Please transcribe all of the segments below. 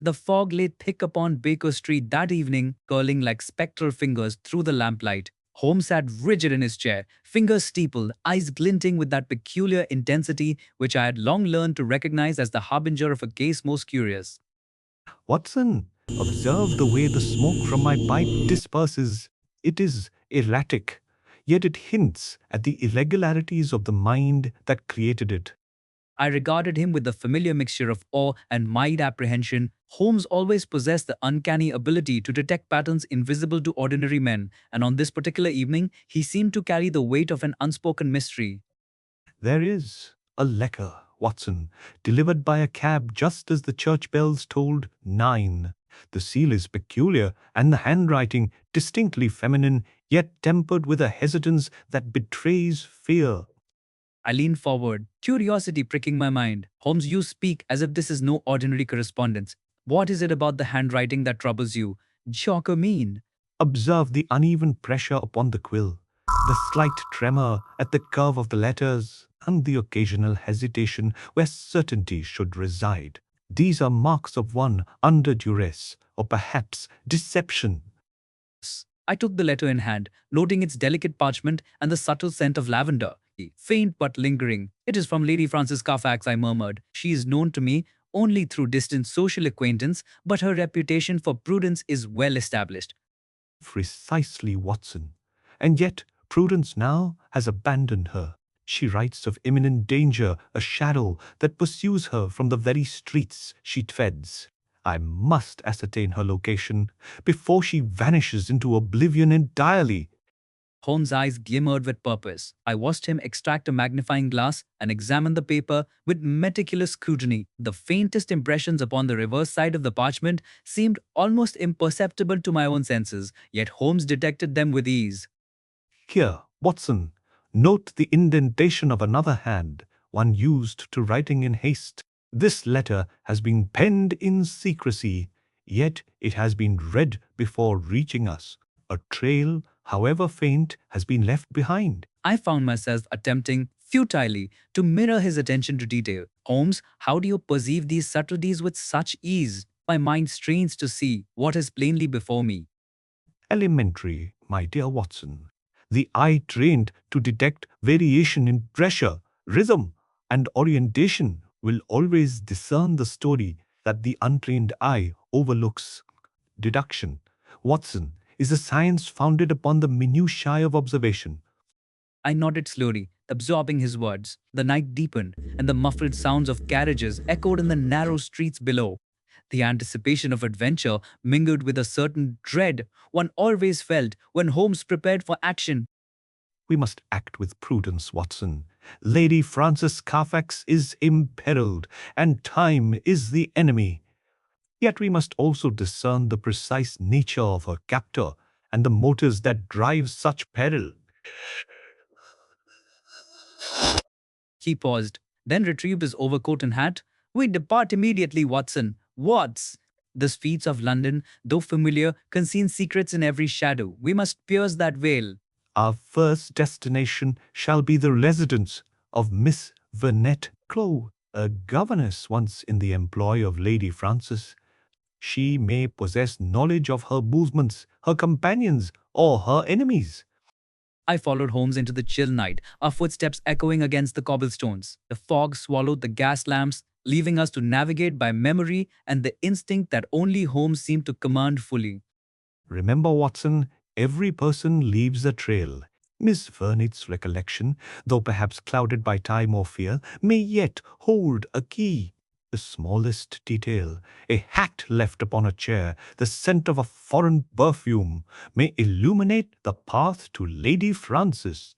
The fog lay thick upon Baker Street that evening, curling like spectral fingers through the lamplight. Holmes sat rigid in his chair, fingers steepled, eyes glinting with that peculiar intensity which I had long learned to recognize as the harbinger of a case most curious. Watson, observe the way the smoke from my pipe disperses. It is erratic, yet it hints at the irregularities of the mind that created it. I regarded him with the familiar mixture of awe and mild apprehension. Holmes always possessed the uncanny ability to detect patterns invisible to ordinary men, and on this particular evening he seemed to carry the weight of an unspoken mystery. There is a letter, Watson, delivered by a cab just as the church bells tolled 9. The seal is peculiar, and the handwriting distinctly feminine, yet tempered with a hesitance that betrays fear. I leaned forward, curiosity pricking my mind. Holmes, you speak as if this is no ordinary correspondence. What is it about the handwriting that troubles you? Chalk or mean? Observe the uneven pressure upon the quill, the slight tremor at the curve of the letters, and the occasional hesitation where certainty should reside. These are marks of one under duress, or perhaps deception. I took the letter in hand, noting its delicate parchment and the subtle scent of lavender. Faint but lingering. It is from Lady Frances Carfax, I murmured. She is known to me only through distant social acquaintance, but her reputation for prudence is well established. Precisely, Watson. And yet Prudence now has abandoned her. She writes of imminent danger, a shadow that pursues her from the very streets she treads. I must ascertain her location before she vanishes into oblivion entirely. Holmes' eyes glimmered with purpose. I watched him extract a magnifying glass and examine the paper with meticulous scrutiny. The faintest impressions upon the reverse side of the parchment seemed almost imperceptible to my own senses, yet Holmes detected them with ease. Here, Watson, note the indentation of another hand, one used to writing in haste. This letter has been penned in secrecy, yet it has been read before reaching us. A trail, however faint, has been left behind. I found myself attempting futilely to mirror his attention to detail. Holmes, how do you perceive these subtleties with such ease? My mind strains to see what is plainly before me. Elementary, my dear Watson. The eye trained to detect variation in pressure, rhythm, and orientation will always discern the story that the untrained eye overlooks. Deduction, Watson, is a science founded upon the minutiae of observation. I nodded slowly, absorbing his words. The night deepened, and the muffled sounds of carriages echoed in the narrow streets below. The anticipation of adventure mingled with a certain dread one always felt when Holmes prepared for action. We must act with prudence, Watson. Lady Frances Carfax is imperiled, and time is the enemy. Yet we must also discern the precise nature of her captor and the motives that drive such peril. He paused, then retrieved his overcoat and hat. We depart immediately, Watson. Watts! The streets of London, though familiar, conceal secrets in every shadow. We must pierce that veil. Our first destination shall be the residence of Miss Vernette Clow, a governess once in the employ of Lady Frances. She may possess knowledge of her movements, her companions, or her enemies. I followed Holmes into the chill night, our footsteps echoing against the cobblestones. The fog swallowed the gas lamps, leaving us to navigate by memory and the instinct that only Holmes seemed to command fully. Remember, Watson, every person leaves a trail. Miss Vernet's recollection, though perhaps clouded by time or fear, may yet hold a key. The smallest detail, a hat left upon a chair, the scent of a foreign perfume, may illuminate the path to Lady Frances.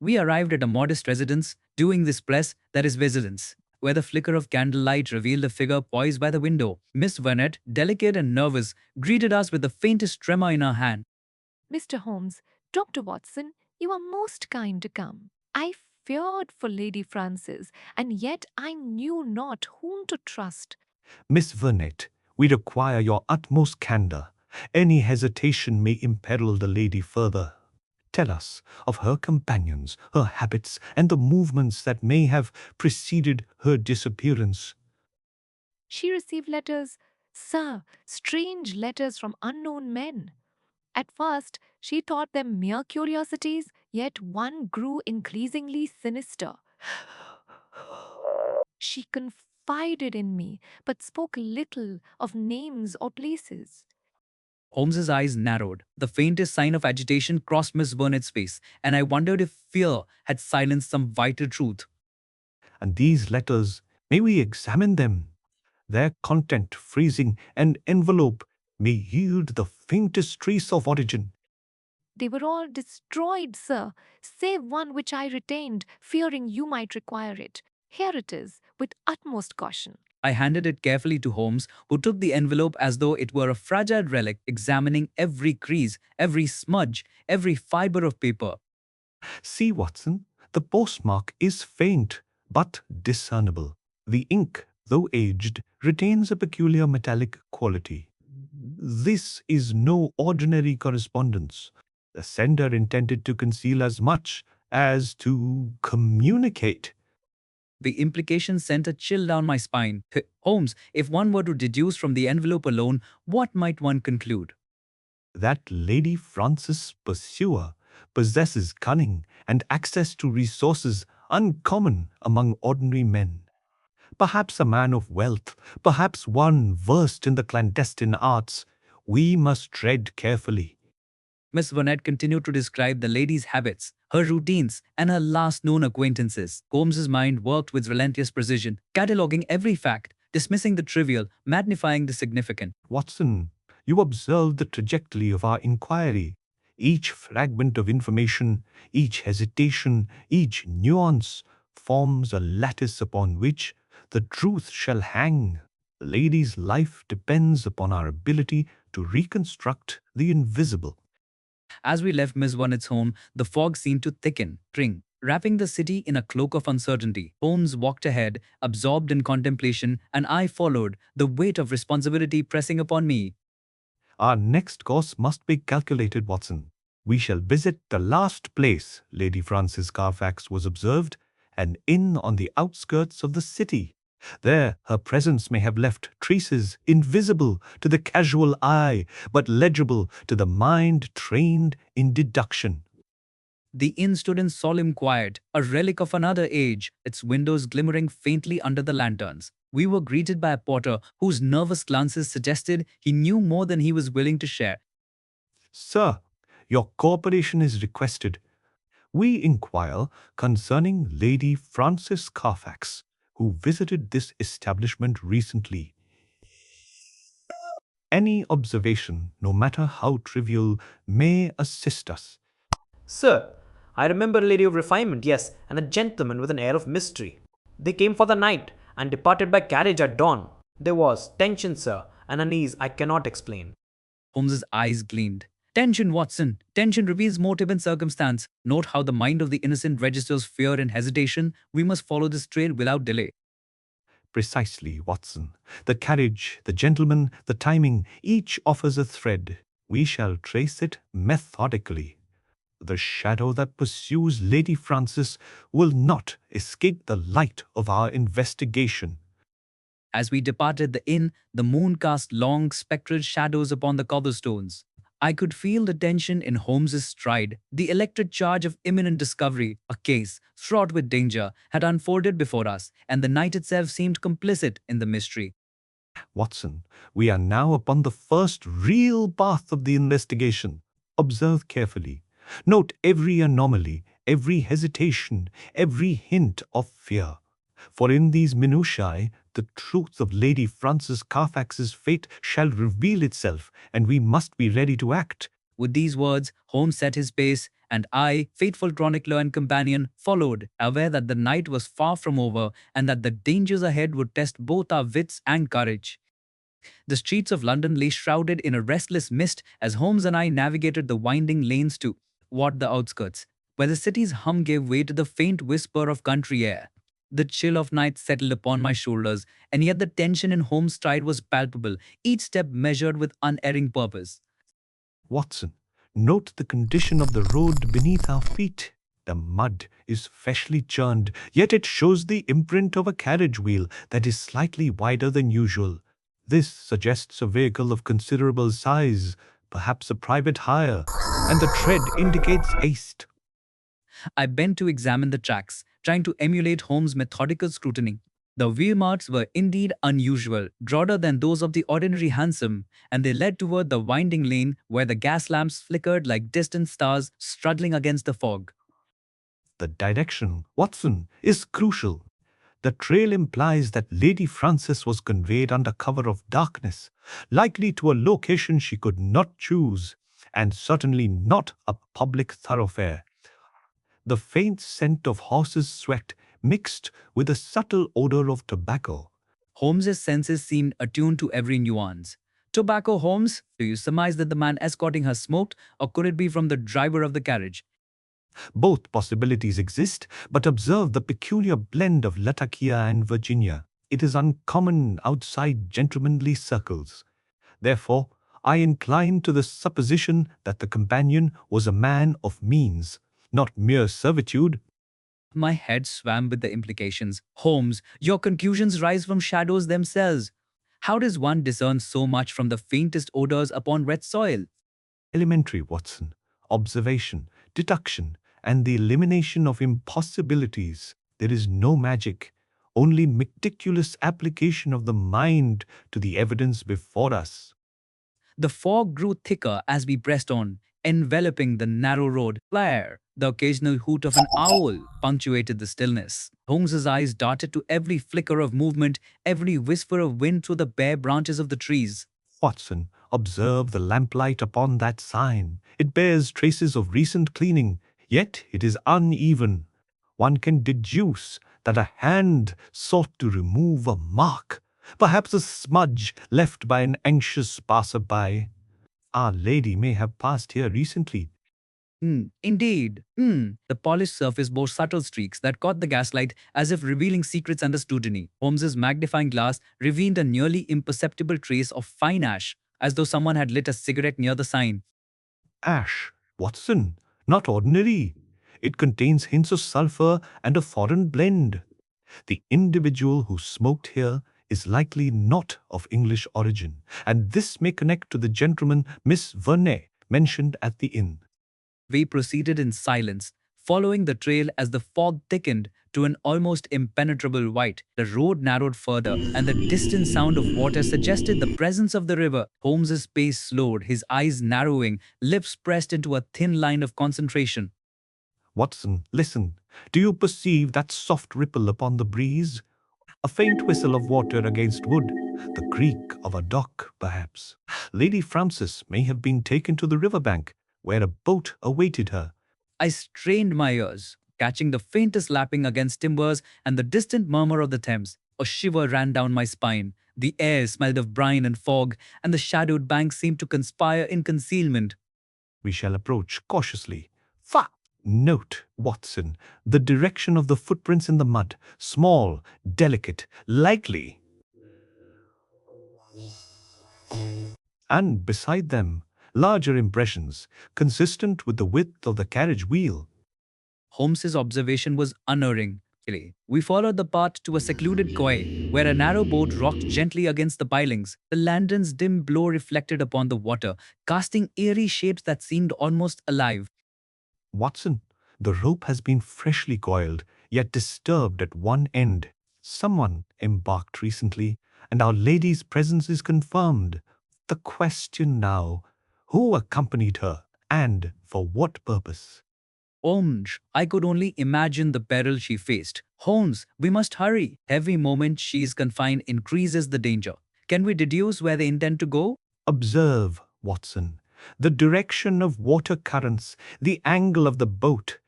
We arrived at a modest residence, doing this press, that is vigilance, where the flicker of candlelight revealed a figure poised by the window. Miss Vernet, delicate and nervous, greeted us with the faintest tremor in her hand. Mr. Holmes, Dr. Watson, you are most kind to come. I feared for Lady Frances, and yet I knew not whom to trust. Miss Vernet, we require your utmost candour. Any hesitation may imperil the lady further. Tell us of her companions, her habits, and the movements that may have preceded her disappearance. She received letters, sir, strange letters from unknown men. At first, she thought them mere curiosities, yet one grew increasingly sinister. She confided in me, but spoke little of names or places. Holmes's eyes narrowed. The faintest sign of agitation crossed Miss Burnet's face, and I wondered if fear had silenced some vital truth. And these letters, may we examine them? Their content, phrasing, and envelope may yield the faintest trace of origin. They were all destroyed, sir, save one which I retained, fearing you might require it. Here it is, with utmost caution. I handed it carefully to Holmes, who took the envelope as though it were a fragile relic, examining every crease, every smudge, every fiber of paper. See, Watson, the postmark is faint, but discernible. The ink, though aged, retains a peculiar metallic quality. This is no ordinary correspondence. The sender intended to conceal as much as to communicate. The implication sent a chill down my spine. Holmes, if one were to deduce from the envelope alone, what might one conclude? That Lady Frances' pursuer possesses cunning and access to resources uncommon among ordinary men. Perhaps a man of wealth, perhaps one versed in the clandestine arts. We must tread carefully. Miss Burnett continued to describe the lady's habits, her routines, and her last known acquaintances. Holmes's mind worked with relentless precision, cataloguing every fact, dismissing the trivial, magnifying the significant. Watson, you observed the trajectory of our inquiry. Each fragment of information, each hesitation, each nuance forms a lattice upon which the truth shall hang. The lady's life depends upon our ability to reconstruct the invisible. As we left Miss Burnet's home, the fog seemed to thicken, wrapping the city in a cloak of uncertainty. Holmes walked ahead, absorbed in contemplation, and I followed, the weight of responsibility pressing upon me. Our next course must be calculated, Watson. We shall visit the last place Lady Frances Carfax was observed, an inn on the outskirts of the city. There her presence may have left traces invisible to the casual eye, but legible to the mind trained in deduction. The inn stood in solemn quiet, a relic of another age, its windows glimmering faintly under the lanterns. We were greeted by a porter whose nervous glances suggested he knew more than he was willing to share. Sir, your cooperation is requested. We inquire concerning Lady Frances Carfax, who visited this establishment recently. Any observation, no matter how trivial, may assist us. Sir, I remember a lady of refinement, yes, and a gentleman with an air of mystery. They came for the night and departed by carriage at dawn. There was tension, sir, and unease I cannot explain. Holmes's eyes gleamed. Tension, Watson. Tension reveals motive and circumstance. Note how the mind of the innocent registers fear and hesitation. We must follow this trail without delay. Precisely, Watson. The carriage, the gentleman, the timing, each offers a thread. We shall trace it methodically. The shadow that pursues Lady Frances will not escape the light of our investigation. As we departed the inn, the moon cast long spectral shadows upon the cobblestones. I could feel the tension in Holmes's stride. The electric charge of imminent discovery, a case fraught with danger, had unfolded before us, and the night itself seemed complicit in the mystery. Watson, we are now upon the first real path of the investigation. Observe carefully. Note every anomaly, every hesitation, every hint of fear. For in these minutiae, the truth of Lady Frances Carfax's fate shall reveal itself, and we must be ready to act. With these words, Holmes set his pace, and I, faithful chronicler and companion, followed, aware that the night was far from over and that the dangers ahead would test both our wits and courage. The streets of London lay shrouded in a restless mist as Holmes and I navigated the winding lanes toward the outskirts, where the city's hum gave way to the faint whisper of country air. The chill of night settled upon my shoulders, and yet the tension in Holmes' stride was palpable, each step measured with unerring purpose. Watson, note the condition of the road beneath our feet. The mud is freshly churned, yet it shows the imprint of a carriage wheel that is slightly wider than usual. This suggests a vehicle of considerable size, perhaps a private hire, and the tread indicates haste. I bent to examine the tracks, trying to emulate Holmes' methodical scrutiny. The wheel marks were indeed unusual, broader than those of the ordinary hansom, and they led toward the winding lane where the gas lamps flickered like distant stars struggling against the fog. The direction, Watson, is crucial. The trail implies that Lady Frances was conveyed under cover of darkness, likely to a location she could not choose, and certainly not a public thoroughfare. The faint scent of horse's sweat mixed with a subtle odor of tobacco. Holmes's senses seemed attuned to every nuance. Tobacco, Holmes? Do you surmise that the man escorting her smoked, or could it be from the driver of the carriage? Both possibilities exist, but observe the peculiar blend of Latakia and Virginia. It is uncommon outside gentlemanly circles. Therefore, I incline to the supposition that the companion was a man of means, not mere servitude. My head swam with the implications. Holmes, your conclusions rise from shadows themselves. How does one discern so much from the faintest odors upon wet soil? Elementary, Watson. Observation, deduction, and the elimination of impossibilities. There is no magic, only meticulous application of the mind to the evidence before us. The fog grew thicker as we pressed on, enveloping the narrow road. Flare, the occasional hoot of an owl, punctuated the stillness. Holmes's eyes darted to every flicker of movement, every whisper of wind through the bare branches of the trees. Watson, observe the lamplight upon that sign. It bears traces of recent cleaning, yet it is uneven. One can deduce that a hand sought to remove a mark, perhaps a smudge left by an anxious passer-by. Our lady may have passed here recently. Indeed. The polished surface bore subtle streaks that caught the gaslight as if revealing secrets under scrutiny. Holmes's magnifying glass revealed a nearly imperceptible trace of fine ash, as though someone had lit a cigarette near the sign. Ash, Watson, not ordinary. It contains hints of sulfur and a foreign blend. The individual who smoked here is likely not of English origin, and this may connect to the gentleman Miss Verney mentioned at the inn. We proceeded in silence, following the trail as the fog thickened to an almost impenetrable white. The road narrowed further, and the distant sound of water suggested the presence of the river. Holmes's pace slowed, his eyes narrowing, lips pressed into a thin line of concentration. Watson, listen. Do you perceive that soft ripple upon the breeze? A faint whistle of water against wood. The creak of a dock, perhaps. Lady Frances may have been taken to the riverbank, where a boat awaited her. I strained my ears, catching the faintest lapping against timbers and the distant murmur of the Thames. A shiver ran down my spine. The air smelled of brine and fog, and the shadowed banks seemed to conspire in concealment. We shall approach cautiously. Fa! Note, Watson, the direction of the footprints in the mud. Small, delicate, likely. And beside them, larger impressions, consistent with the width of the carriage wheel. Holmes's observation was unerring. We followed the path to a secluded quay, where a narrow boat rocked gently against the pilings. The lantern's dim glow reflected upon the water, casting eerie shapes that seemed almost alive. Watson, the rope has been freshly coiled, yet disturbed at one end. Someone embarked recently, and Our Lady's presence is confirmed. The question now, who accompanied her, and for what purpose? I could only imagine the peril she faced. Holmes, we must hurry. Every moment she is confined increases the danger. Can we deduce where they intend to go? Observe, Watson, the direction of water currents, the angle of the boat,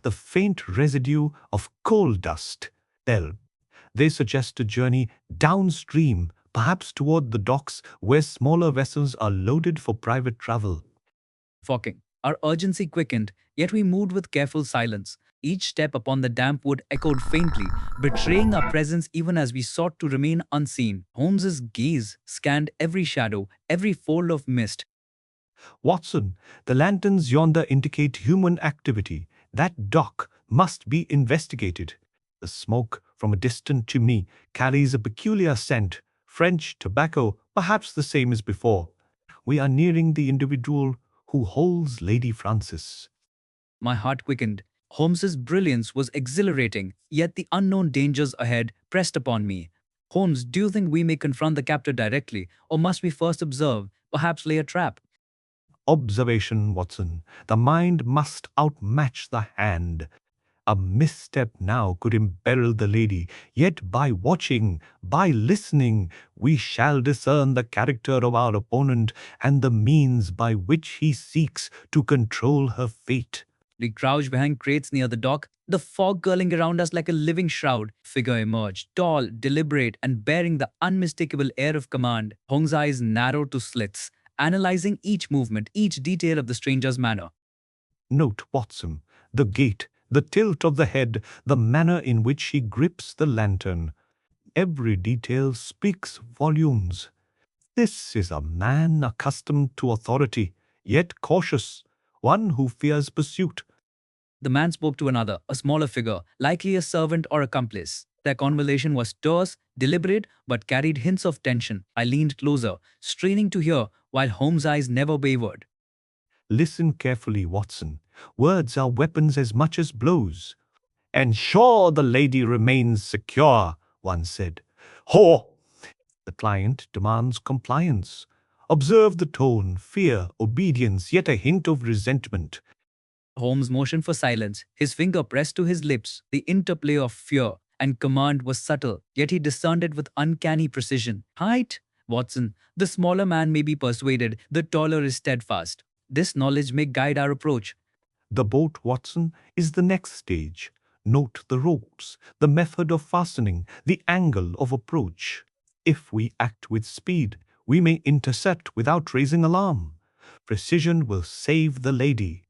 the faint residue of coal dust. They suggest a journey downstream, perhaps toward the docks where smaller vessels are loaded for private travel. Focking. Our urgency quickened, yet we moved with careful silence. Each step upon the damp wood echoed faintly, betraying our presence even as we sought to remain unseen. Holmes's gaze scanned every shadow, every fold of mist. Watson, the lanterns yonder indicate human activity. That dock must be investigated. The smoke from a distant chimney carries a peculiar scent, French tobacco, perhaps the same as before. We are nearing the individual who holds Lady Frances. My heart quickened. Holmes's brilliance was exhilarating, yet the unknown dangers ahead pressed upon me. Holmes, do you think we may confront the captor directly, or must we first observe, perhaps lay a trap? Observation, Watson. The mind must outmatch the hand. A misstep now could imperil the lady, yet by watching, by listening, we shall discern the character of our opponent and the means by which he seeks to control her fate. We crouched behind crates near the dock, the fog curling around us like a living shroud. Figure emerged, tall, deliberate, and bearing the unmistakable air of command. Hong's eyes narrowed to slits, analyzing each movement, each detail of the stranger's manner. Note, Watson, the gait, the tilt of the head, the manner in which he grips the lantern. Every detail speaks volumes. This is a man accustomed to authority, yet cautious, one who fears pursuit. The man spoke to another, a smaller figure, likely a servant or accomplice. Their conversation was terse, deliberate, but carried hints of tension. I leaned closer, straining to hear, while Holmes' eyes never wavered. Listen carefully, Watson. Words are weapons as much as blows. Ensure the lady remains secure, one said. Ho! The client demands compliance. Observe the tone, fear, obedience, yet a hint of resentment. Holmes motioned for silence, his finger pressed to his lips. The interplay of fear and command was subtle, yet he discerned it with uncanny precision. Height? Watson, the smaller man may be persuaded, the taller is steadfast. This knowledge may guide our approach. The boat, Watson, is the next stage. Note the ropes, the method of fastening, the angle of approach. If we act with speed, we may intercept without raising alarm. Precision will save the lady.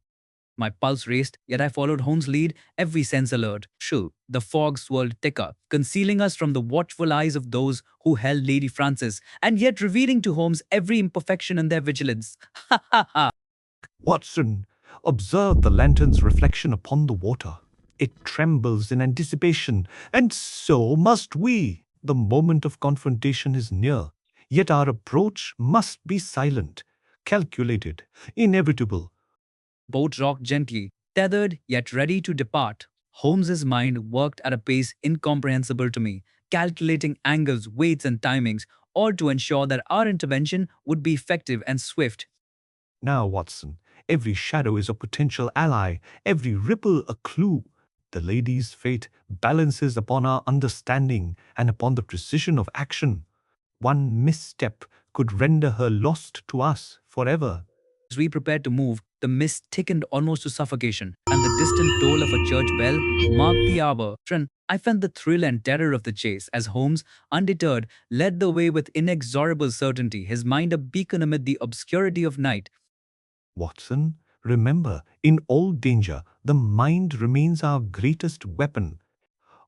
My pulse raced, yet I followed Holmes' lead, every sense alert. Shoo, the fog swirled thicker, concealing us from the watchful eyes of those who held Lady Frances, and yet revealing to Holmes every imperfection in their vigilance. Ha ha ha! Watson, observe the lantern's reflection upon the water. It trembles in anticipation, and so must we. The moment of confrontation is near, yet our approach must be silent, calculated, inevitable. Boat rocked gently, tethered yet ready to depart. Holmes's mind worked at a pace incomprehensible to me, calculating angles, weights, and timings, all to ensure that our intervention would be effective and swift. Now, Watson, every shadow is a potential ally, every ripple a clue. The lady's fate balances upon our understanding and upon the precision of action. One misstep could render her lost to us forever. As we prepared to move, the mist thickened almost to suffocation, and the distant toll of a church bell marked the hour. I felt the thrill and terror of the chase as Holmes, undeterred, led the way with inexorable certainty, his mind a beacon amid the obscurity of night. Watson, remember, in all danger, the mind remains our greatest weapon.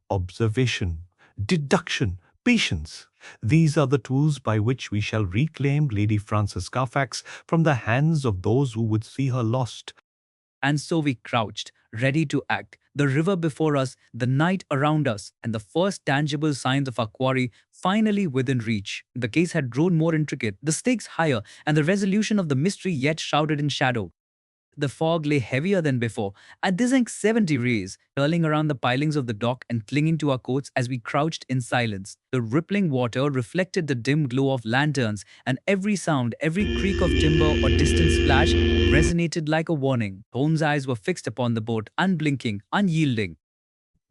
Observation, deduction, patience. These are the tools by which we shall reclaim Lady Frances Carfax from the hands of those who would see her lost. And so we crouched, ready to act, the river before us, the night around us, and the first tangible signs of our quarry finally within reach. The case had grown more intricate, the stakes higher, and the resolution of the mystery yet shrouded in shadow. The fog lay heavier than before, a dizzying 70 rays, curling around the pilings of the dock and clinging to our coats as we crouched in silence. The rippling water reflected the dim glow of lanterns, and every sound, every creak of timber or distant splash resonated like a warning. Holmes' eyes were fixed upon the boat, unblinking, unyielding.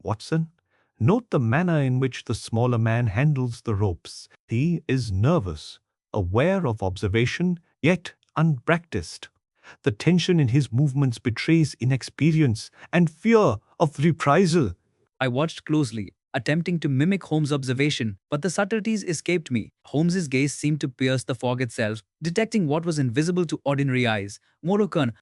Watson, note the manner in which the smaller man handles the ropes. He is nervous, aware of observation, yet unpracticed. The tension in his movements betrays inexperience and fear of reprisal. I watched closely, attempting to mimic Holmes' observation, but the subtleties escaped me. Holmes's gaze seemed to pierce the fog itself, detecting what was invisible to ordinary eyes. Moroccan,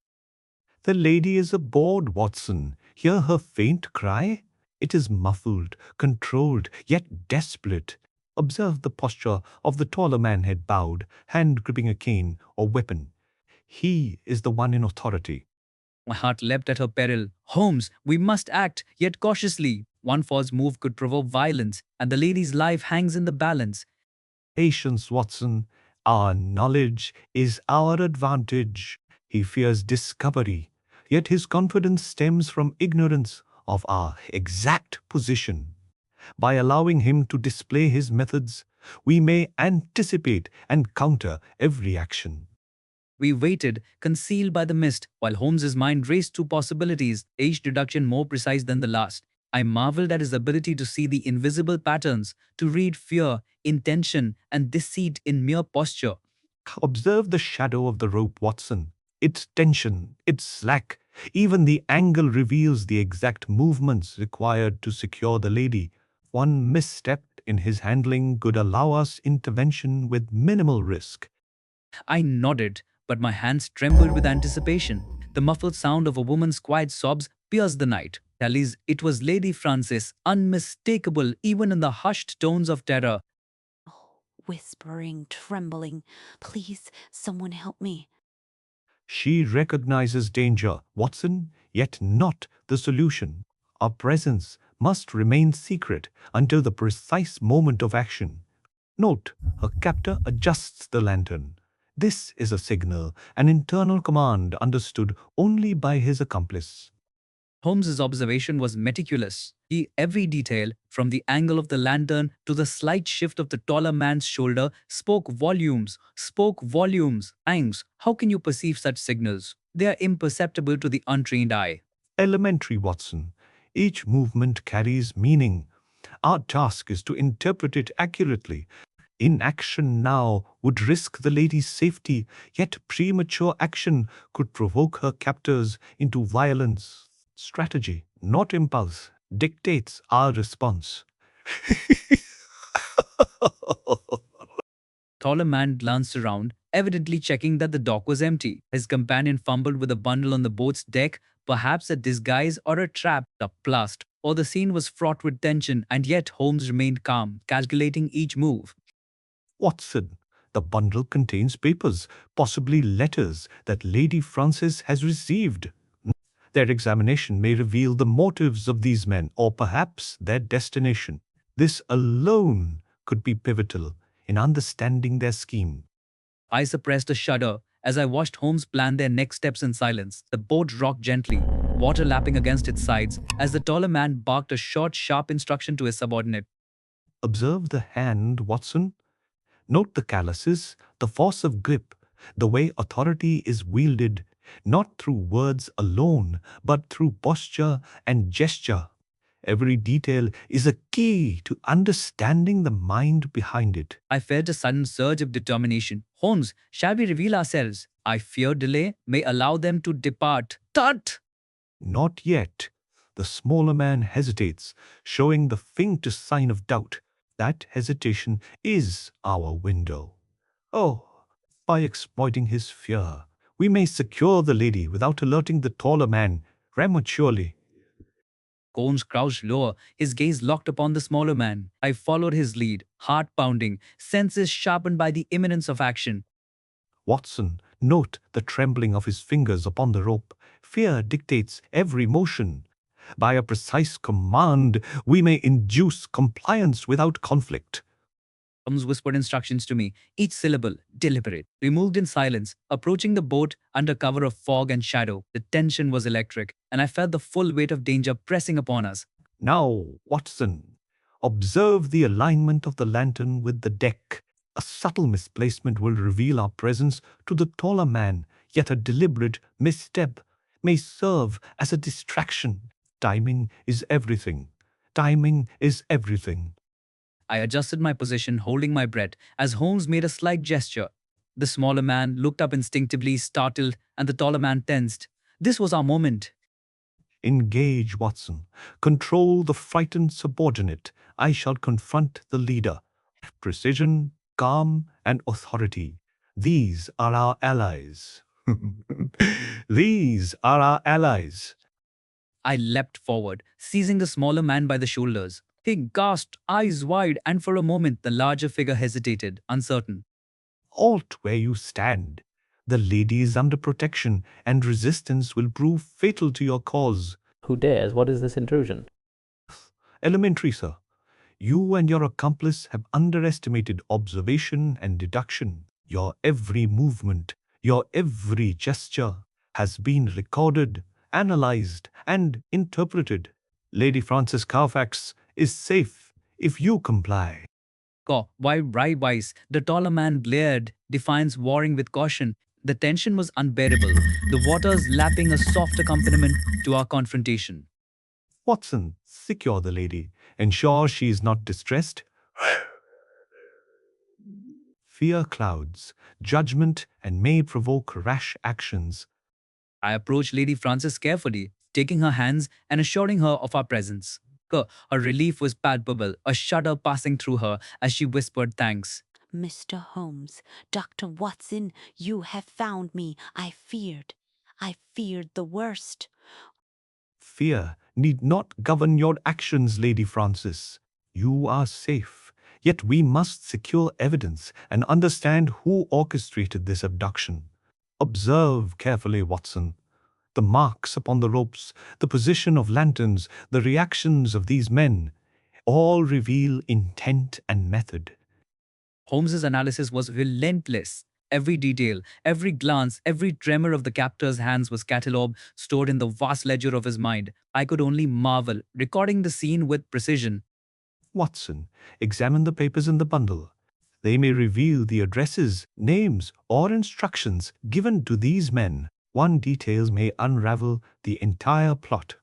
The lady is aboard, Watson. Hear her faint cry? It is muffled, controlled, yet desperate. Observe the posture of the taller man head bowed, hand gripping a cane or weapon. He is the one in authority. My heart leapt at her peril. Holmes, we must act, yet cautiously. One false move could provoke violence, and the lady's life hangs in the balance. Patience, Watson. Our knowledge is our advantage. He fears discovery, yet his confidence stems from ignorance of our exact position. By allowing him to display his methods, we may anticipate and counter every action. We waited, concealed by the mist, while Holmes's mind raced through possibilities, each deduction more precise than the last. I marveled at his ability to see the invisible patterns, to read fear, intention, and deceit in mere posture. Observe the shadow of the rope, Watson. Its tension, its slack, even the angle reveals the exact movements required to secure the lady. One misstep in his handling could allow us intervention with minimal risk. I nodded, but my hands trembled with anticipation. The muffled sound of a woman's quiet sobs pierced the night. At least it was Lady Frances, unmistakable even in the hushed tones of terror. Whispering, trembling. Please, someone help me. She recognizes danger, Watson, yet not the solution. Our presence must remain secret until the precise moment of action. Note, her captor adjusts the lantern. This is a signal, an internal command understood only by his accomplice. Holmes's observation was meticulous. Every detail, from the angle of the lantern to the slight shift of the taller man's shoulder, spoke volumes, spoke volumes. Thanks, how can you perceive such signals? They are imperceptible to the untrained eye. Elementary, Watson. Each movement carries meaning. Our task is to interpret it accurately. Inaction now would risk the lady's safety, yet premature action could provoke her captors into violence. Strategy, not impulse, dictates our response. Taller man glanced around, evidently checking that the dock was empty. His companion fumbled with a bundle on the boat's deck, perhaps a disguise or a trap, a blast. Or the scene was fraught with tension, and yet Holmes remained calm, calculating each move. Watson, the bundle contains papers, possibly letters that Lady Frances has received. Their examination may reveal the motives of these men, or perhaps their destination. This alone could be pivotal in understanding their scheme. I suppressed a shudder as I watched Holmes plan their next steps in silence. The boat rocked gently, water lapping against its sides, as the taller man barked a short, sharp instruction to his subordinate. Observe the hand, Watson. Note the calluses, the force of grip, the way authority is wielded, not through words alone, but through posture and gesture. Every detail is a key to understanding the mind behind it. I felt a sudden surge of determination. Holmes, shall we reveal ourselves? I fear delay may allow them to depart. Tut! Not yet. The smaller man hesitates, showing the faintest sign of doubt. That hesitation is our window. Oh, by exploiting his fear, we may secure the lady without alerting the taller man prematurely. Holmes crouched lower, his gaze locked upon the smaller man. I followed his lead, heart pounding, senses sharpened by the imminence of action. Watson, note the trembling of his fingers upon the rope. Fear dictates every motion. By a precise command, we may induce compliance without conflict. Holmes whispered instructions to me, each syllable deliberate. We moved in silence, approaching the boat under cover of fog and shadow. The tension was electric, and I felt the full weight of danger pressing upon us. Now, Watson, observe the alignment of the lantern with the deck. A subtle misplacement will reveal our presence to the taller man, yet a deliberate misstep may serve as a distraction. Timing is everything. Timing is everything. I adjusted my position, holding my breath, as Holmes made a slight gesture. The smaller man looked up instinctively, startled, and the taller man tensed. This was our moment. Engage, Watson. Control the frightened subordinate. I shall confront the leader. Precision, calm, and authority. These are our allies. These are our allies. I leapt forward, seizing the smaller man by the shoulders. He gasped, eyes wide, and for a moment the larger figure hesitated, uncertain. Halt where you stand. The lady is under protection, and resistance will prove fatal to your cause. Who dares? What is this intrusion? Elementary, sir. You and your accomplice have underestimated observation and deduction. Your every movement, your every gesture has been recorded, analyzed, and interpreted. Lady Frances Carfax is safe if you comply. Why, wise? The taller man glared, defiance warring with caution. The tension was unbearable, the waters lapping a soft accompaniment to our confrontation. Watson, secure the lady. Ensure she is not distressed. Fear clouds judgment and may provoke rash actions. I approached Lady Frances carefully, taking her hands and assuring her of our presence. Her relief was palpable, a shudder passing through her as she whispered thanks. Mr. Holmes, Dr. Watson, you have found me. I feared the worst. Fear need not govern your actions, Lady Frances. You are safe. Yet we must secure evidence and understand who orchestrated this abduction. Observe carefully, Watson. The marks upon the ropes, the position of lanterns, the reactions of these men, all reveal intent and method. Holmes's analysis was relentless. Every detail, every glance, every tremor of the captor's hands was catalogued, stored in the vast ledger of his mind. I could only marvel, recording the scene with precision. Watson, examine the papers in the bundle. They may reveal the addresses, names, or instructions given to these men. One detail may unravel the entire plot.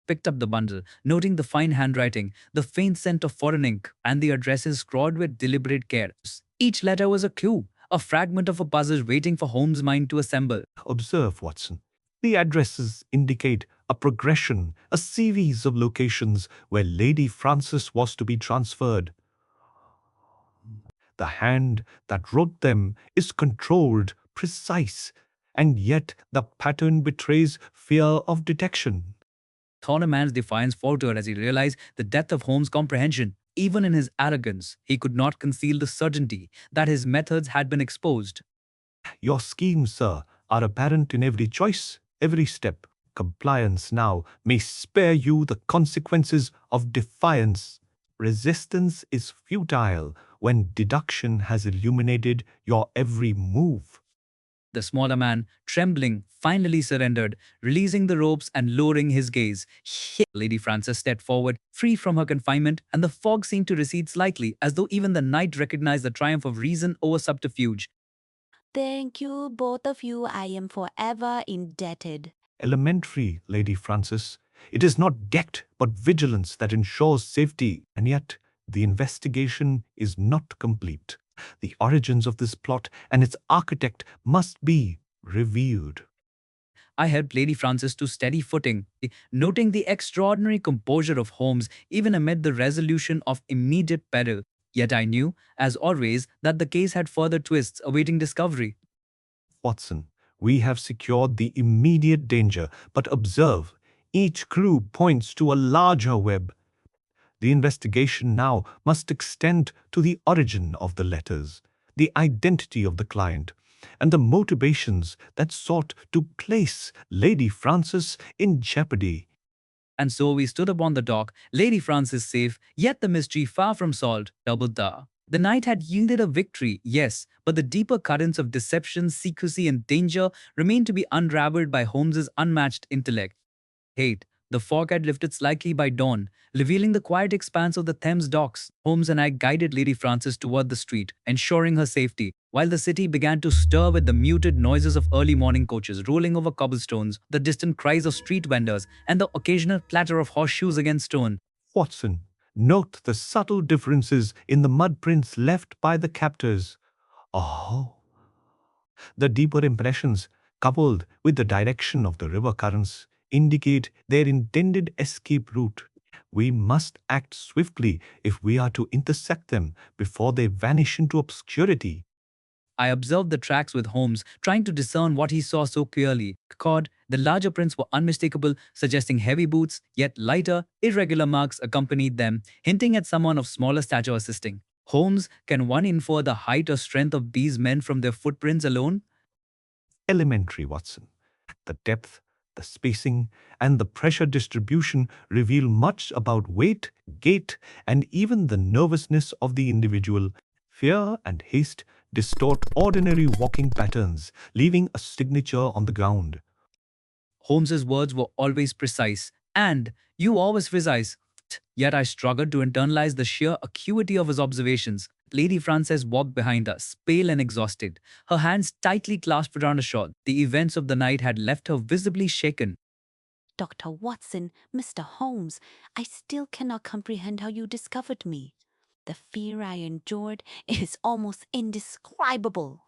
Picked up the bundle, noting the fine handwriting, the faint scent of foreign ink, and the addresses scrawled with deliberate care. Each letter was a clue, a fragment of a puzzle waiting for Holmes' mind to assemble. Observe, Watson. The addresses indicate a progression, a series of locations where Lady Frances was to be transferred. The hand that wrote them is controlled, precise, and yet the pattern betrays fear of detection. Man's defiance faltered as he realized the depth of Holmes' comprehension. Even in his arrogance, he could not conceal the certainty that his methods had been exposed. Your schemes, sir, are apparent in every choice, every step. Compliance now may spare you the consequences of defiance. Resistance is futile when deduction has illuminated your every move. The smaller man, trembling, finally surrendered, releasing the ropes and lowering his gaze. Lady Frances stepped forward, free from her confinement, and the fog seemed to recede slightly, as though even the night recognized the triumph of reason over subterfuge. Thank you, both of you. I am forever indebted. Elementary, Lady Frances. It is not debt but vigilance that ensures safety, and yet the investigation is not complete. The origins of this plot and its architect must be revealed. I helped Lady Frances to steady footing, noting the extraordinary composure of Holmes even amid the resolution of immediate peril. Yet I knew, as always, that the case had further twists awaiting discovery. Watson, we have secured the immediate danger, but observe, each clue points to a larger web. The investigation now must extend to the origin of the letters, the identity of the client, and the motivations that sought to place Lady Frances in jeopardy. And so we stood upon the dock, Lady Frances safe, yet the mystery far from solved. Double da. The night had yielded a victory, yes, but the deeper currents of deception, secrecy, and danger remained to be unraveled by Holmes's unmatched intellect. Hate. The fog had lifted slightly by dawn, revealing the quiet expanse of the Thames docks. Holmes and I guided Lady Frances toward the street, ensuring her safety, while the city began to stir with the muted noises of early morning coaches rolling over cobblestones, the distant cries of street vendors, and the occasional clatter of horseshoes against stone. Watson, note the subtle differences in the mud prints left by the captors. Oh, the deeper impressions, coupled with the direction of the river currents, indicate their intended escape route. We must act swiftly if we are to intersect them before they vanish into obscurity. I observed the tracks with Holmes, trying to discern what he saw so clearly. The larger prints were unmistakable, suggesting heavy boots, yet lighter, irregular marks accompanied them, hinting at someone of smaller stature assisting. Holmes, can one infer the height or strength of these men from their footprints alone? elementary, Watson. The depth, the spacing, and the pressure distribution reveal much about weight, gait, and even the nervousness of the individual. Fear and haste distort ordinary walking patterns, leaving a signature on the ground. Holmes's words were always precise, and you always precise. Yet I struggled to internalize the sheer acuity of his observations. Lady Frances walked behind us, pale and exhausted, her hands tightly clasped around a shawl. The events of the night had left her visibly shaken. Dr. Watson, Mr. Holmes, I still cannot comprehend how you discovered me. The fear I endured is almost indescribable.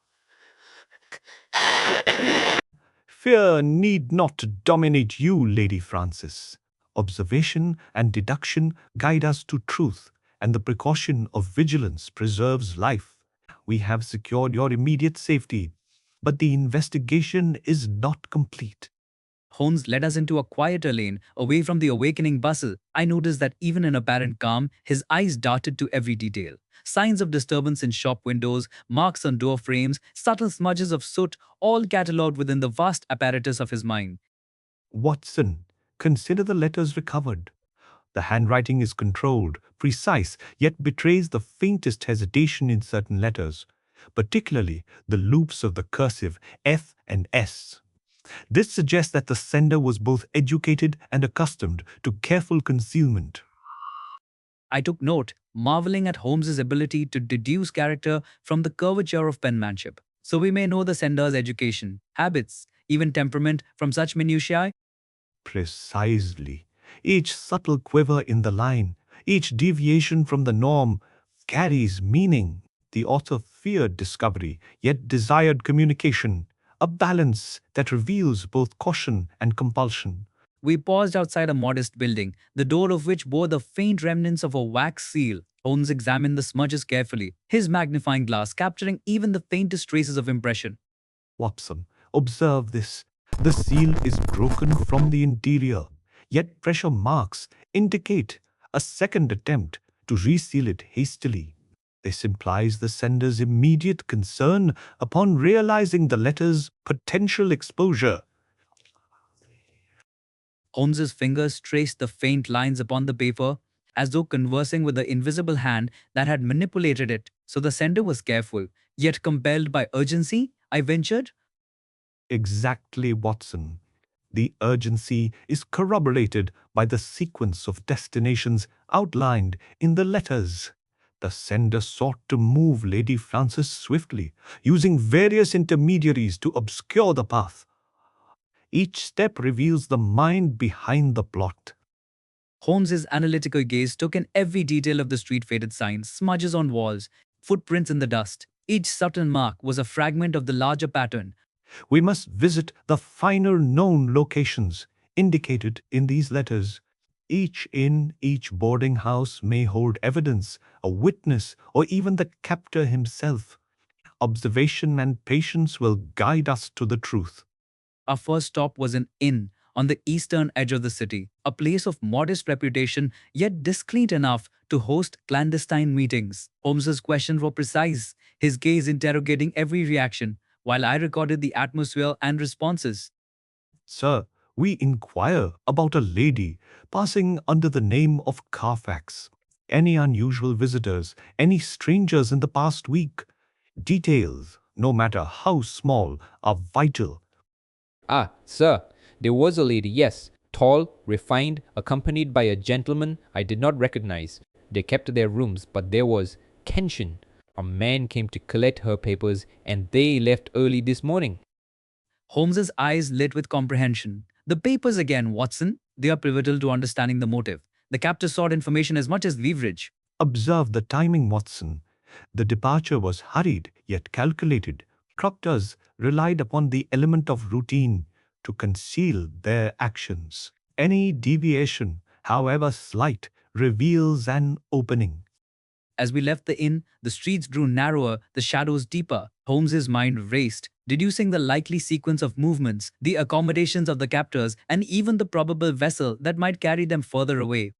Fear need not dominate you, Lady Frances. Observation and deduction guide us to truth, and the precaution of vigilance preserves life. We have secured your immediate safety, but the investigation is not complete. Holmes led us into a quieter lane, away from the awakening bustle. I noticed that even in apparent calm, his eyes darted to every detail. Signs of disturbance in shop windows, marks on door frames, subtle smudges of soot, all catalogued within the vast apparatus of his mind. Watson, consider the letters recovered. The handwriting is controlled, precise, yet betrays the faintest hesitation in certain letters, particularly the loops of the cursive F and S. This suggests that the sender was both educated and accustomed to careful concealment. I took note, marveling at Holmes's ability to deduce character from the curvature of penmanship. So we may know the sender's education, habits, even temperament from such minutiae. Precisely. Each subtle quiver in the line, each deviation from the norm carries meaning. The author feared discovery, yet desired communication, a balance that reveals both caution and compulsion. We paused outside a modest building, the door of which bore the faint remnants of a wax seal. Holmes examined the smudges carefully, his magnifying glass capturing even the faintest traces of impression. Watson, observe this. The seal is broken from the interior, yet pressure marks indicate a second attempt to reseal it hastily. This implies the sender's immediate concern upon realizing the letter's potential exposure. Holmes's fingers traced the faint lines upon the paper, as though conversing with the invisible hand that had manipulated it. So the sender was careful, yet compelled by urgency, I ventured. Exactly, Watson. The urgency is corroborated by the sequence of destinations outlined in the letters. The sender sought to move Lady Frances swiftly, using various intermediaries to obscure the path. Each step reveals the mind behind the plot. Holmes's analytical gaze took in every detail of the street-faded signs, smudges on walls, footprints in the dust. Each subtle mark was a fragment of the larger pattern. We must visit the finer known locations indicated in these letters. Each inn, each boarding house may hold evidence, a witness, or even the captor himself. Observation and patience will guide us to the truth. Our first stop was an inn on the eastern edge of the city, a place of modest reputation yet discreet enough to host clandestine meetings. Holmes's questions were precise, his gaze interrogating every reaction, while I recorded the atmosphere and responses. Sir, we inquire about a lady passing under the name of Carfax. Any unusual visitors, any strangers in the past week? Details, no matter how small, are vital. Ah, sir, there was a lady, yes, tall, refined, accompanied by a gentleman I did not recognize. They kept their rooms, but there was Kenshin. A man came to collect her papers, and they left early this morning. Holmes's eyes lit with comprehension. The papers again, Watson. They are pivotal to understanding the motive. The captor sought information as much as leverage. Observe the timing, Watson. The departure was hurried yet calculated. Captors relied upon the element of routine to conceal their actions. Any deviation, however slight, reveals an opening. As we left the inn, the streets grew narrower, the shadows deeper. Holmes's mind raced, deducing the likely sequence of movements, the accommodations of the captors, and even the probable vessel that might carry them further away.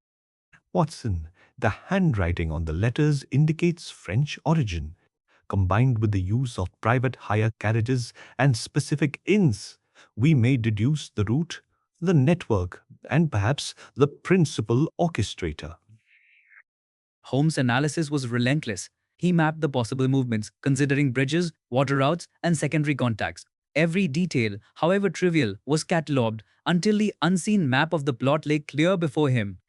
Watson, the handwriting on the letters indicates French origin. combined with the use of private hire carriages and specific inns, we may deduce the route, the network, and perhaps the principal orchestrator. Holmes' analysis was relentless. He mapped the possible movements, considering bridges, water routes, and secondary contacts. Every detail, however trivial, was catalogued until the unseen map of the plot lay clear before him.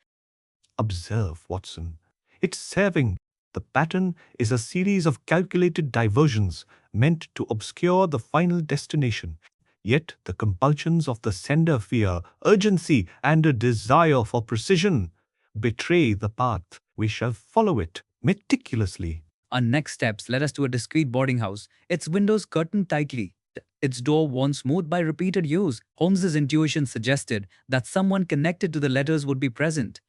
Observe, Watson. It's serving. The pattern is a series of calculated diversions meant to obscure the final destination. Yet the compulsions of the sender fear, urgency, and a desire for precision betray the path. We shall follow it meticulously. Our next steps led us to a discreet boarding house, its windows curtained tightly, its door worn smooth by repeated use. Holmes's intuition suggested that someone connected to the letters would be present.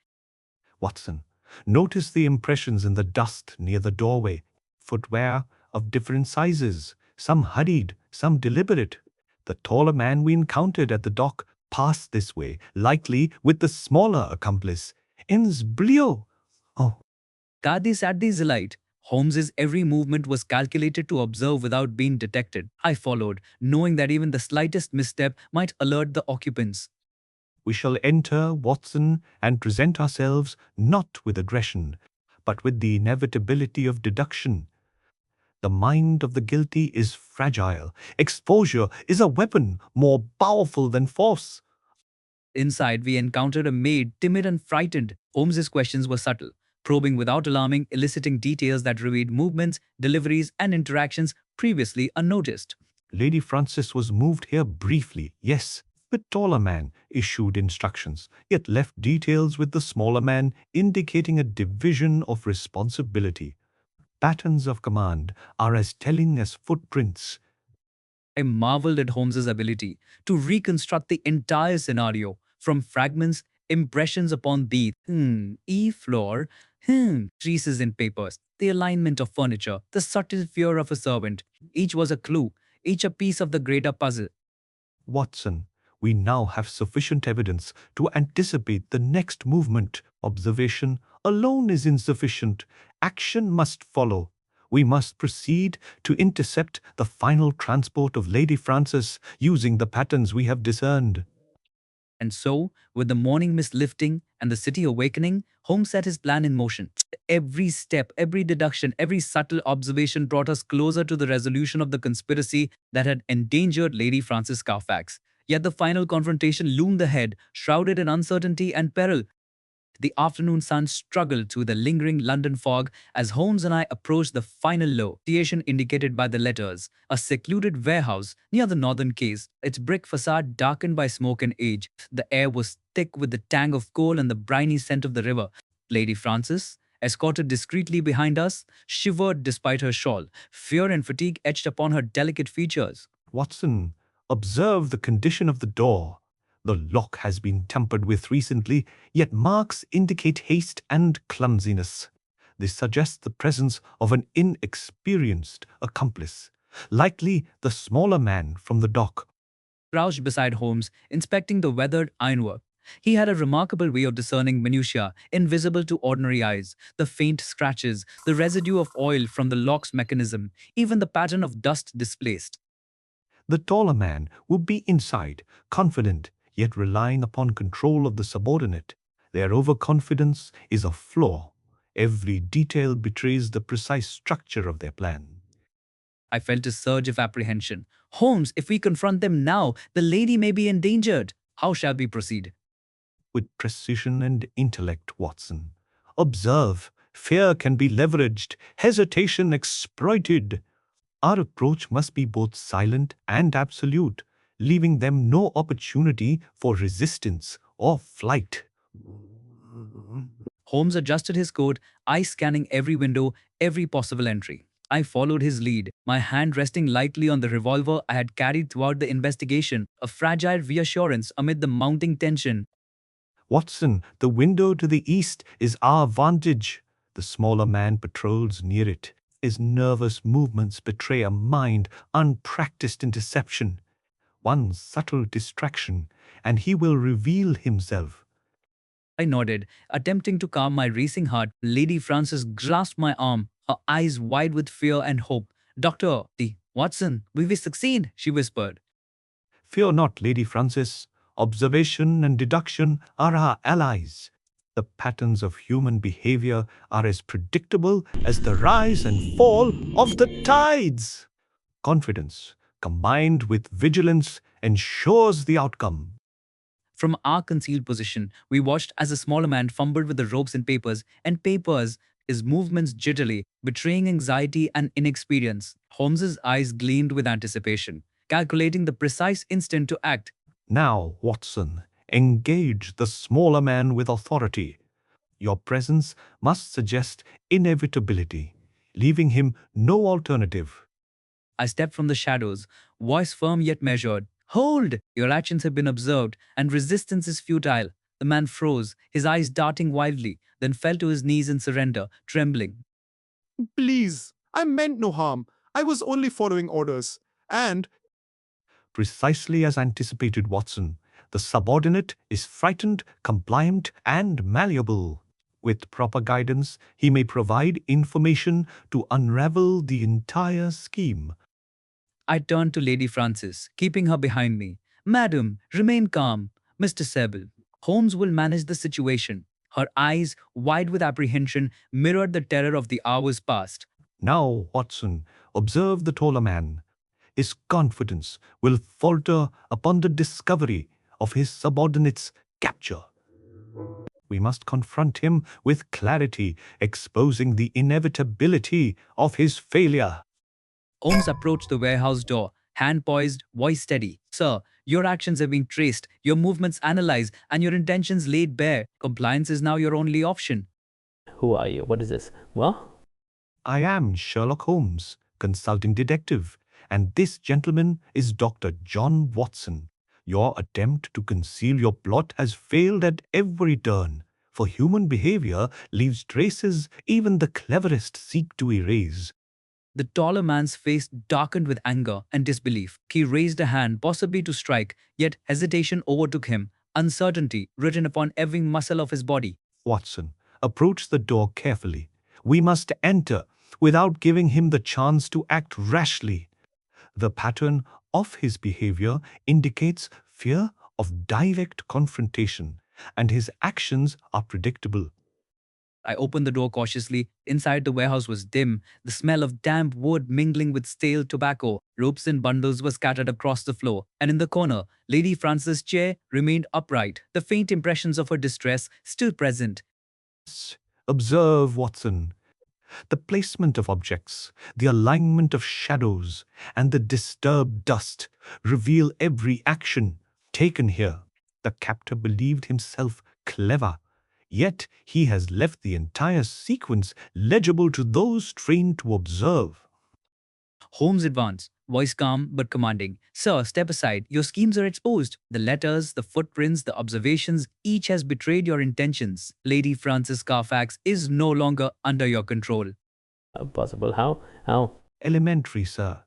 Watson, notice the impressions in the dust near the doorway. Footwear of different sizes, some hurried, some deliberate. The taller man we encountered at the dock passed this way, likely with the smaller accomplice. Ins blio. Oh, Cadis at the light. Holmes's every movement was calculated to observe without being detected. I followed, knowing that even the slightest misstep might alert the occupants. we shall enter, Watson, and present ourselves not with aggression, but with the inevitability of deduction. The mind of the guilty is fragile. Exposure is a weapon more powerful than force. Inside, we encountered a maid, timid and frightened. Holmes's questions were subtle, probing without alarming, eliciting details that revealed movements, deliveries, and interactions previously unnoticed. Lady Frances was moved here briefly, yes. The taller man issued instructions, yet left details with the smaller man, indicating a division of responsibility. Patterns of command are as telling as footprints. I marveled at Holmes's ability to reconstruct the entire scenario from fragments, impressions upon the floor, creases in papers, the alignment of furniture, the subtle fear of a servant. Each was a clue, each a piece of the greater puzzle. Watson, we now have sufficient evidence to anticipate the next movement. Observation alone is insufficient. Action must follow. We must proceed to intercept the final transport of Lady Frances using the patterns we have discerned. And so, with the morning mist lifting and the city awakening, Holmes set his plan in motion. Every step, every deduction, every subtle observation brought us closer to the resolution of the conspiracy that had endangered Lady Frances Carfax. Yet the final confrontation loomed ahead, shrouded in uncertainty and peril. The afternoon sun struggled through the lingering London fog as Holmes and I approached the final location indicated by the letters, a secluded warehouse near the northern quays, its brick facade darkened by smoke and age. The air was thick with the tang of coal and the briny scent of the river. Lady Frances, escorted discreetly behind us, shivered despite her shawl, fear and fatigue etched upon her delicate features. Watson, observe the condition of the door. The lock has been tampered with recently, yet marks indicate haste and clumsiness. This suggests the presence of an inexperienced accomplice, likely the smaller man from the dock. Crouched beside Holmes, inspecting the weathered ironwork. He had a remarkable way of discerning minutiae, invisible to ordinary eyes, the faint scratches, the residue of oil from the lock's mechanism, even the pattern of dust displaced. The taller man would be inside, confident, yet relying upon control of the subordinate. Their overconfidence is a flaw. Every detail betrays the precise structure of their plan. I felt a surge of apprehension. Holmes, if we confront them now, the lady may be endangered. How shall we proceed? With precision and intellect, Watson. Observe, fear can be leveraged, hesitation exploited. Our approach must be both silent and absolute, leaving them no opportunity for resistance or flight. Holmes adjusted his coat, eyes scanning every window, every possible entry. I followed his lead, my hand resting lightly on the revolver I had carried throughout the investigation, a fragile reassurance amid the mounting tension. Watson, the window to the east is our vantage. The smaller man patrols near it. His nervous movements betray a mind unpracticed in deception. One subtle distraction, and he will reveal himself. I nodded, attempting to calm my racing heart. Lady Frances grasped my arm, her eyes wide with fear and hope. Dr. D. Watson, we will succeed, she whispered. Fear not, Lady Frances. Observation and deduction are our allies. The patterns of human behavior are as predictable as the rise and fall of the tides. Confidence, combined with vigilance, ensures the outcome. From our concealed position, we watched as a smaller man fumbled with the ropes and papers, his movements jittily, betraying anxiety and inexperience. Holmes's eyes gleamed with anticipation, calculating the precise instant to act. Now, Watson, engage the smaller man with authority. Your presence must suggest inevitability, leaving him no alternative. I stepped from the shadows, voice firm yet measured. Hold! Your actions have been observed, and resistance is futile. The man froze, his eyes darting wildly, then fell to his knees in surrender, trembling. Please, I meant no harm. I was only following orders. And Precisely as anticipated, Watson, the subordinate is frightened, compliant, and malleable. With proper guidance, he may provide information to unravel the entire scheme. I turned to Lady Frances, keeping her behind me. Madam, remain calm. Mr. Sebel, Holmes will manage the situation. Her eyes, wide with apprehension, mirrored the terror of the hours past. Now, Watson, observe the taller man. His confidence will falter upon the discovery of his subordinate's capture. We must confront him with clarity, exposing the inevitability of his failure. Holmes approached the warehouse door, hand poised, voice steady. Sir, your actions have been traced, your movements analyzed, and your intentions laid bare. Compliance is now your only option. Who are you? What is this? Well, I am Sherlock Holmes, consulting detective, and this gentleman is Dr. John Watson. Your attempt to conceal your plot has failed at every turn, for human behavior leaves traces even the cleverest seek to erase. The taller man's face darkened with anger and disbelief. He raised a hand, possibly to strike, yet hesitation overtook him, uncertainty written upon every muscle of his body. Watson, approach the door carefully. We must enter without giving him the chance to act rashly. The pattern of his behavior indicates fear of direct confrontation, and his actions are predictable. I opened the door cautiously. Inside, the warehouse was dim, the smell of damp wood mingling with stale tobacco. Ropes and bundles were scattered across the floor, and in the corner, Lady Frances' chair remained upright, the faint impressions of her distress still present. Observe, Watson. The placement of objects, the alignment of shadows, and the disturbed dust reveal every action taken here. The captor believed himself clever, yet he has left the entire sequence legible to those trained to observe. Holmes advanced, voice calm but commanding. Sir, step aside. Your schemes are exposed. The letters, the footprints, the observations, each has betrayed your intentions. Lady Frances Carfax is no longer under your control. possible. How? Elementary, sir.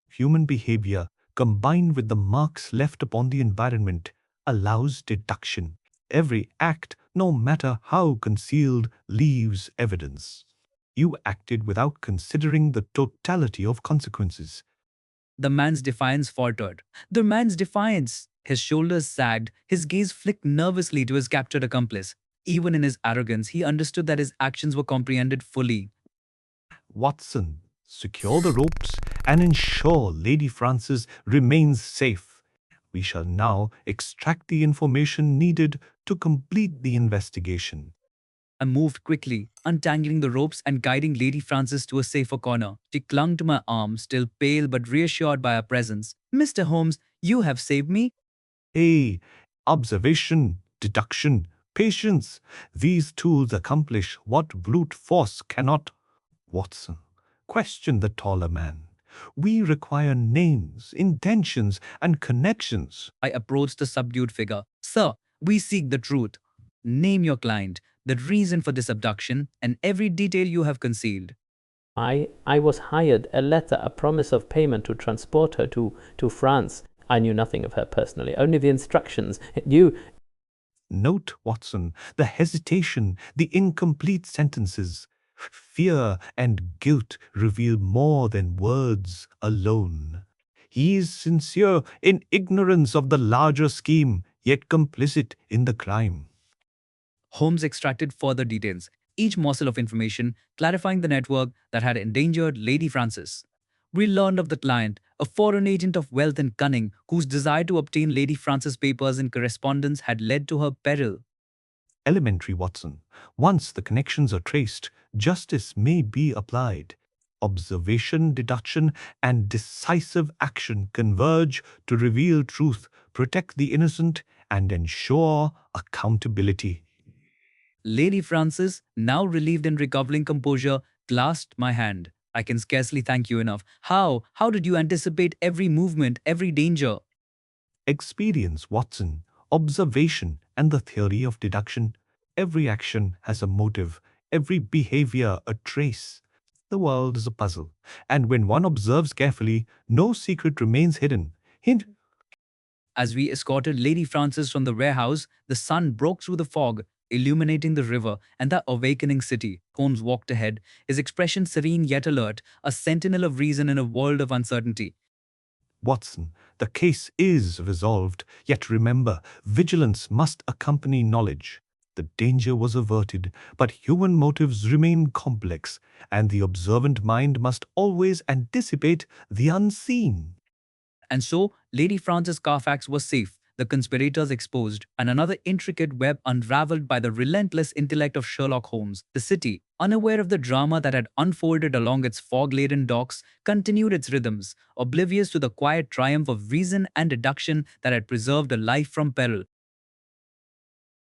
Human behavior, combined with the marks left upon the environment, allows deduction. Every act, no matter how concealed, leaves evidence. You acted without considering the totality of consequences. The man's defiance faltered. The man's defiance! His shoulders sagged, his gaze flicked nervously to his captured accomplice. Even in his arrogance, he understood that his actions were comprehended fully. Watson, secure the ropes and ensure Lady Frances remains safe. We shall now extract the information needed to complete the investigation. I moved quickly, untangling the ropes and guiding Lady Frances to a safer corner. She clung to my arm, still pale but reassured by our presence. Mr. Holmes, you have saved me. Hey, observation, deduction, patience. These tools accomplish what brute force cannot. Watson, question the taller man. We require names, intentions, and connections. I approached the subdued figure. Sir, we seek the truth. Name your client, the reason for this abduction, and every detail you have concealed. I was hired, a letter, a promise of payment to transport her to France. I knew nothing of her personally, only the instructions. Note, Watson, the hesitation, the incomplete sentences. Fear and guilt reveal more than words alone. He is sincere in ignorance of the larger scheme, yet complicit in the crime. Holmes extracted further details, each morsel of information clarifying the network that had endangered Lady Frances. We learned of the client, a foreign agent of wealth and cunning, whose desire to obtain Lady Frances' papers and correspondence had led to her peril. Elementary, Watson. Once the connections are traced, justice may be applied. Observation, deduction, and decisive action converge to reveal truth, protect the innocent, and ensure accountability. Lady Frances, now relieved and recovering composure, clasped my hand. I can scarcely thank you enough. How? How did you anticipate every movement, every danger? Experience, Watson, observation, and the theory of deduction. Every action has a motive, every behavior a trace. The world is a puzzle, and when one observes carefully, no secret remains hidden. Hint. As we escorted Lady Frances from the warehouse, the sun broke through the fog, illuminating the river and the awakening city. Holmes walked ahead, his expression serene yet alert, a sentinel of reason in a world of uncertainty. Watson, the case is resolved, yet remember, vigilance must accompany knowledge. The danger was averted, but human motives remain complex, and the observant mind must always anticipate the unseen. And so, Lady Frances Carfax was safe, the conspirators exposed, and another intricate web unraveled by the relentless intellect of Sherlock Holmes. The city, unaware of the drama that had unfolded along its fog-laden docks, continued its rhythms, oblivious to the quiet triumph of reason and deduction that had preserved a life from peril.